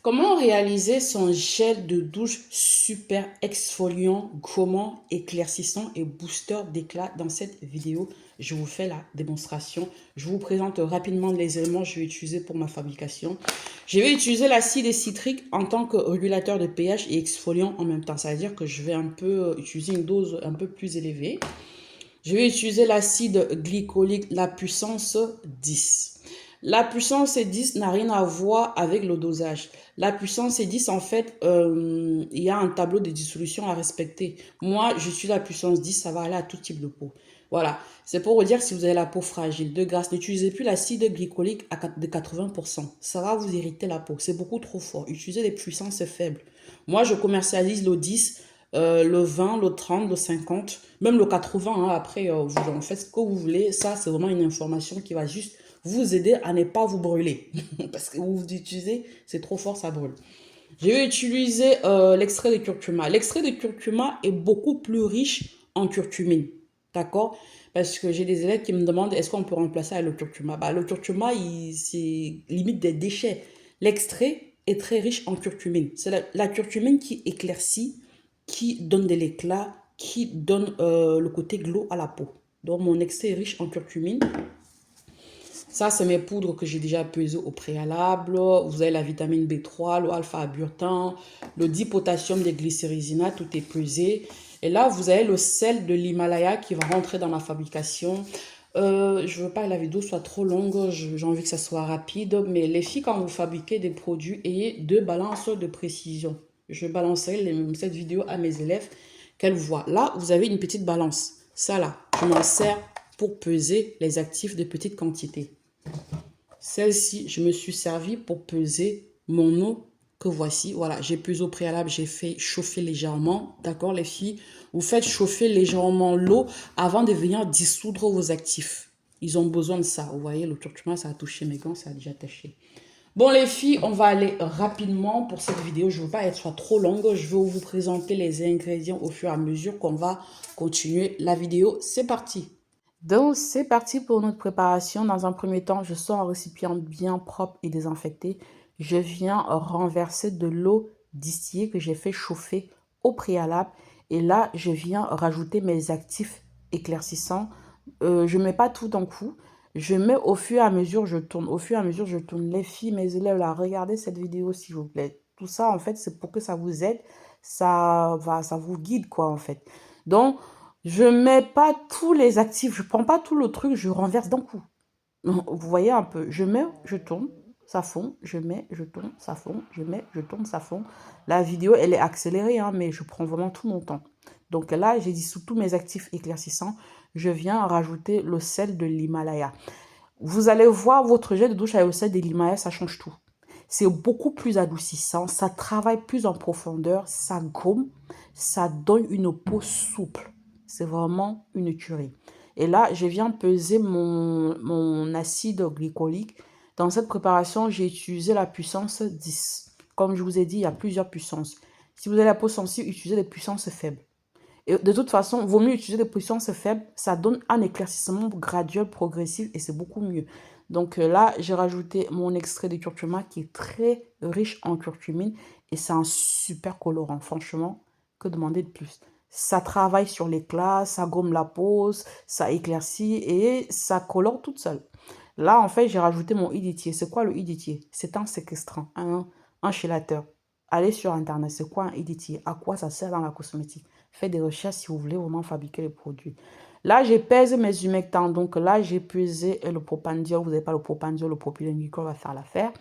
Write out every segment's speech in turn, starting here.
Comment réaliser son gel de douche super exfoliant, gommant, éclaircissant et booster d'éclat? Dans cette vidéo, je vous fais la démonstration. Je vous présente rapidement les éléments que je vais utiliser pour ma fabrication. Je vais utiliser l'acide citrique en tant que régulateur de pH et exfoliant en même temps. C'est-à-dire que je vais utiliser une dose un peu plus élevée. Je vais utiliser l'acide glycolique, la puissance 10. La puissance 10 n'a rien à voir avec le dosage. La puissance 10, en fait, il y a un tableau de dissolution à respecter. Moi, je suis la puissance 10, ça va aller à tout type de peau. Voilà, c'est pour vous dire si vous avez la peau fragile, de grâce, n'utilisez plus l'acide glycolique de 80%. Ça va vous irriter la peau, c'est beaucoup trop fort. Utilisez des puissances faibles. Moi, je commercialise le 10, le 20, le 30, le 50, même le 80. Hein, après, vous en faites ce que vous voulez. Ça, c'est vraiment une information qui va juste vous aider à ne pas vous brûler. Parce que vous utilisez, c'est trop fort, ça brûle. Je vais utiliser l'extrait de curcuma. L'extrait de curcuma est beaucoup plus riche en curcumine. D'accord? Parce que j'ai des élèves qui me demandent est-ce qu'on peut remplacer avec le curcuma? Bah, le curcuma, c'est limite des déchets. L'extrait est très riche en curcumine. C'est la curcumine qui éclaircit, qui donne de l'éclat, qui donne le côté glow à la peau. Donc, mon extrait est riche en curcumine. Ça, c'est mes poudres que j'ai déjà pesées au préalable. Vous avez la vitamine B3, le alpha-aburtin, le dipotassium des glycérésinat, tout est pesé. Et là, vous avez le sel de l'Himalaya qui va rentrer dans la fabrication. Je ne veux pas que la vidéo soit trop longue, j'ai envie que ça soit rapide. Mais les filles, quand vous fabriquez des produits, ayez deux balances de précision. Je balancerai cette vidéo à mes élèves qu'elles voient. Là, vous avez une petite balance. Ça là, je m'en sers pour peser les actifs de petite quantité. Celle-ci, je me suis servi pour peser mon eau que voici. Voilà, j'ai pesé au préalable, j'ai fait chauffer légèrement. D'accord, les filles? Vous faites chauffer légèrement l'eau avant de venir dissoudre vos actifs. Ils ont besoin de ça. Vous voyez, le curcuma, ça a touché mes gants, ça a déjà taché. Bon, les filles, on va aller rapidement pour cette vidéo. Je ne veux pas qu'elle soit trop longue. Je vais vous présenter les ingrédients au fur et à mesure qu'on va continuer la vidéo. C'est parti! Donc, c'est parti pour notre préparation. Dans un premier temps, je sors un récipient bien propre et désinfecté. Je viens renverser de l'eau distillée que j'ai fait chauffer au préalable. Et là, je viens rajouter mes actifs éclaircissants. Je ne mets pas tout d'un coup. Je mets au fur et à mesure, je tourne. Au fur et à mesure, je tourne. Les filles, mes élèves, là, regardez cette vidéo, s'il vous plaît. Tout ça, en fait, c'est pour que ça vous aide. Ça vous guide, quoi, en fait. Donc, je mets pas tous les actifs, je prends pas tout le truc, je renverse d'un coup. Vous voyez un peu, je mets, je tourne, ça fond, je mets, je tourne, ça fond, je mets, je tourne, ça fond. La vidéo, elle est accélérée, hein, mais je prends vraiment tout mon temps. Donc là, j'ai dit sous tous mes actifs éclaircissants, je viens rajouter le sel de l'Himalaya. Vous allez voir votre gel de douche avec le sel de l'Himalaya, ça change tout. C'est beaucoup plus adoucissant, ça travaille plus en profondeur, ça gomme, ça donne une peau souple. C'est vraiment une tuerie. Et là, je viens peser mon acide glycolique. Dans cette préparation, j'ai utilisé la puissance 10. Comme je vous ai dit, il y a plusieurs puissances. Si vous avez la peau sensible, utilisez des puissances faibles. Et de toute façon, il vaut mieux utiliser des puissances faibles. Ça donne un éclaircissement graduel, progressif et c'est beaucoup mieux. Donc là, j'ai rajouté mon extrait de curcuma qui est très riche en curcumine et c'est un super colorant. Franchement, que demander de plus? Ça travaille sur l'éclat, ça gomme la peau, ça éclaircit et ça colore toute seule. Là, en fait, j'ai rajouté mon iditier. C'est quoi le iditier? C'est un séquestrant, un chélateur. Allez sur Internet, c'est quoi un iditier? À quoi ça sert dans la cosmétique? Faites des recherches si vous voulez vraiment fabriquer les produits. Là, j'ai pesé mes humectants. Donc là, j'ai pesé le propandiol. Vous n'avez pas le propandiol, le propylène-glycol va faire l'affaire.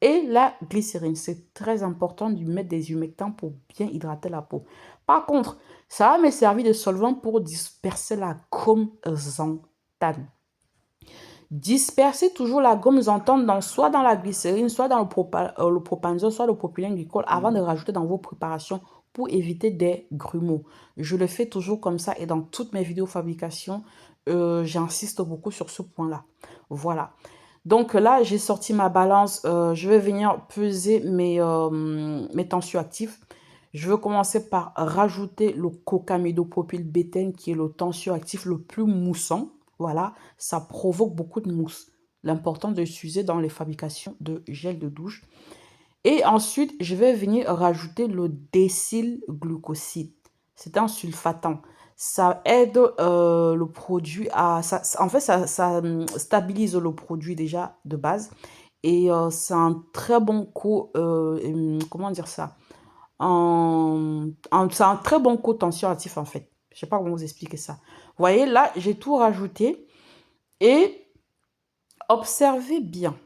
Et la glycérine. C'est très important de mettre des humectants pour bien hydrater la peau. Par contre, ça va me servir de solvant pour disperser la gomme xanthane. Dispersez toujours la gomme xanthane soit dans la glycérine, soit dans le propandiol, soit le propylène glycol avant de rajouter dans vos préparations pour éviter des grumeaux. Je le fais toujours comme ça et dans toutes mes vidéos fabrication, j'insiste beaucoup sur ce point-là. Voilà. Donc là, j'ai sorti ma balance. Je vais venir peser mes tensioactifs. Je vais commencer par rajouter le cocamidopropylbétène qui est le tensioactif le plus moussant. Voilà, ça provoque beaucoup de mousse. L'important de l'utiliser dans les fabrications de gel de douche. Et ensuite, je vais venir rajouter le décylglucoside. C'est un sulfatant. Ça aide le produit à... en fait, ça stabilise le produit déjà de base. Et c'est un très bon comment dire ça? C'est un très bon co-tensioactif en fait. Je ne sais pas comment vous expliquer ça. Vous voyez, là, j'ai tout rajouté. Et observez bien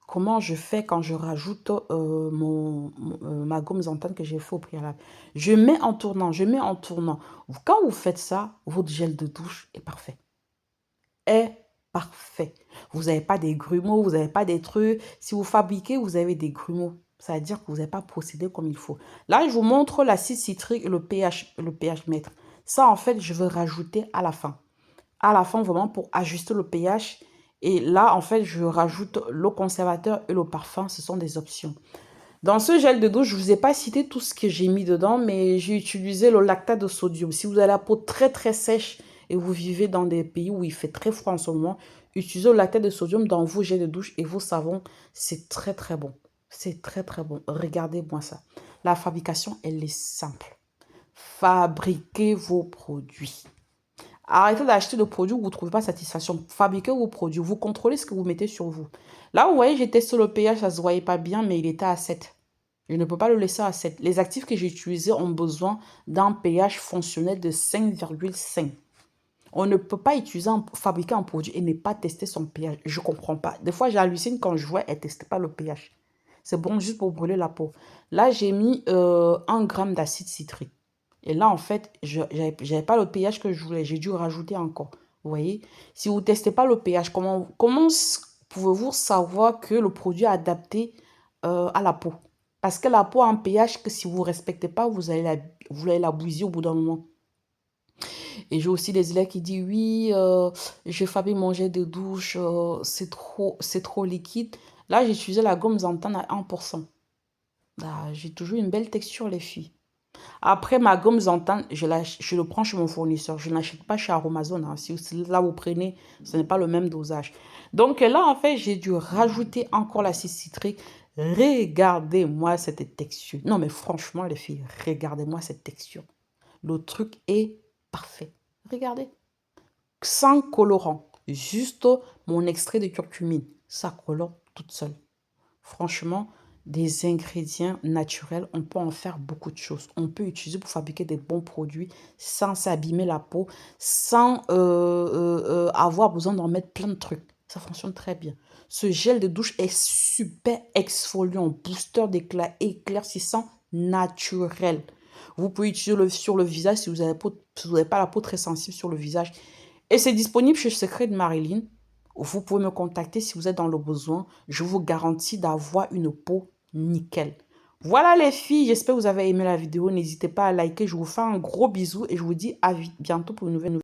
comment je fais quand je rajoute ma gomme Zantan que j'ai fait au préalable. Je mets en tournant, je mets en tournant. Quand vous faites ça, votre gel de douche est parfait. Est parfait. Vous n'avez pas des grumeaux, vous n'avez pas des trucs. Si vous fabriquez, vous avez des grumeaux. Ça veut dire que vous n'avez pas procédé comme il faut. Là, je vous montre l'acide citrique et le pH mètre. Ça, en fait, je veux rajouter à la fin. À la fin, vraiment, pour ajuster le pH. Et là, en fait, je rajoute le conservateur et le parfum. Ce sont des options. Dans ce gel de douche, je ne vous ai pas cité tout ce que j'ai mis dedans, mais j'ai utilisé le lactate de sodium. Si vous avez la peau très très sèche et vous vivez dans des pays où il fait très froid en ce moment, utilisez le lactate de sodium dans vos gels de douche et vos savons. C'est très très bon. C'est très très bon. Regardez-moi ça. La fabrication, elle est simple. Fabriquez vos produits. Arrêtez d'acheter des produits où vous ne trouvez pas satisfaction. Fabriquez vos produits. Vous contrôlez ce que vous mettez sur vous. Là, vous voyez, j'ai testé le pH, ça ne se voyait pas bien, mais il était à 7. Je ne peux pas le laisser à 7. Les actifs que j'ai utilisés ont besoin d'un pH fonctionnel de 5,5. On ne peut pas fabriquer un produit et ne pas tester son pH. Je ne comprends pas. Des fois, j'hallucine quand je vois, elle ne teste pas le pH. C'est bon juste pour brûler la peau. Là, j'ai mis 1 gramme d'acide citrique. Et là, en fait, je n'avais pas le pH que je voulais. J'ai dû rajouter encore. Vous voyez? Si vous ne testez pas le pH, comment pouvez-vous savoir que le produit est adapté à la peau? Parce que la peau a un pH que si vous ne respectez pas, vous allez la bousiller au bout d'un moment. Et j'ai aussi des élèves qui disent, oui, je fabrique mon gel de douche, c'est trop liquide. Là, j'ai utilisé la gomme Zantan à 1%. J'ai toujours une belle texture, les filles. Après, ma gomme Zantan, je le prends chez mon fournisseur. Je ne l'achète pas chez Aromazone. Hein. Si là, vous prenez, ce n'est pas le même dosage. Donc là, en fait, j'ai dû rajouter encore l'acide citrique. Regardez-moi cette texture. Non, mais franchement, les filles, regardez-moi cette texture. Le truc est parfait. Regardez. Sans colorant. Juste mon extrait de curcumine. Ça colore toute seule. Franchement, des ingrédients naturels, on peut en faire beaucoup de choses. On peut utiliser pour fabriquer des bons produits sans s'abîmer la peau, sans avoir besoin d'en mettre plein de trucs. Ça fonctionne très bien. Ce gel de douche est super exfoliant, booster d'éclat, éclaircissant, naturel. Vous pouvez utiliser sur le visage si vous n'avez pas la peau très sensible sur le visage. Et c'est disponible chez Secret de Marilyn. Vous pouvez me contacter si vous êtes dans le besoin. Je vous garantis d'avoir une peau nickel. Voilà les filles, j'espère que vous avez aimé la vidéo. N'hésitez pas à liker. Je vous fais un gros bisou et je vous dis à bientôt pour une nouvelle vidéo.